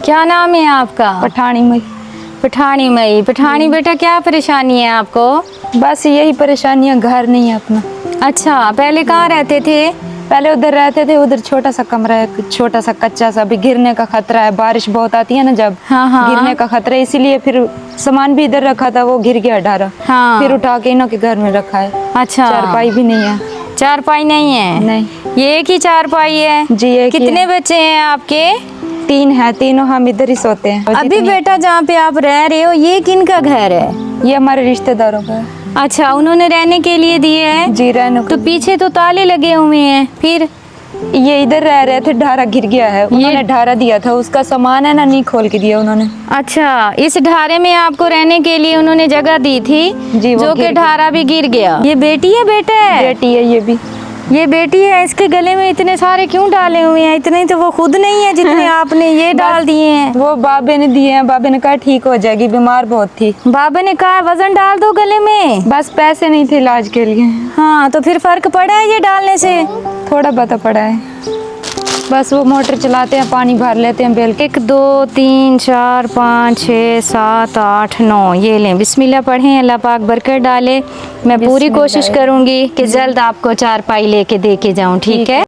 क्या नाम है आपका? पठानी मई। पठानी मई। पठानी बेटा, क्या परेशानी है आपको? बस यही परेशानियां, घर नहीं है अपना। अच्छा, पहले कहाँ रहते थे? पहले उधर रहते थे, उधर छोटा सा कमरा है, छोटा सा कच्चा सा, अभी गिरने का खतरा है, बारिश बहुत आती है ना जब, हाँ हाँ। गिरने का खतरा है, इसीलिए फिर सामान भी इधर रखा था, वो गिर गया ढारा। हाँ। फिर उठा के इन्हों के घर में रखा है। अच्छा, चारपाई भी नहीं है। चारपाई नहीं है? नहीं ये एक ही चारपाई है? जी, एक ही कितने है। बच्चे हैं आपके? 3 है, तीनों हम इधर ही सोते हैं। अभी बेटा जहाँ पे आप रह रहे हो, ये किनका घर है? ये हमारे रिश्तेदारों का है। अच्छा, उन्होंने रहने के लिए दिए हैं? जी, रहने तो पीछे तो ताले लगे हुए हैं। फिर ये इधर रह रहे थे, ढारा गिर गया है, उन्होंने ढारा दिया था, उसका सामान है ना, नहीं खोल के दिया उन्होंने। अच्छा, इस ढारे में आपको रहने के लिए उन्होंने जगह दी थी जी, वो जो कि गिर गया। ढारा भी गिर गया। ये बेटी है बेटा है? बेटी है ये भी। ये बेटी है। इसके गले में इतने सारे क्यों डाले हुए हैं? इतने तो वो खुद नहीं है जितने आपने ये डाल दिए हैं। वो बाबे ने दिए हैं, बाबे ने कहा ठीक हो जाएगी, बीमार बहुत थी। बाबा ने कहा वजन डाल दो गले में। बस पैसे नहीं थे इलाज के लिए। हाँ, तो फिर फर्क पड़ा है ये डालने से? थोड़ा बहुत पड़ा है। बस वो मोटर चलाते हैं, पानी भर लेते हैं बेल के। 1 2 3 4 5 6 7 8 9। ये लें, बिस्मिल्लाह पढ़ें, अल्लाह पाक बरकत डाले। मैं पूरी कोशिश करूंगी कि जल्द आपको चारपाई लेके दे के जाऊं। ठीक है।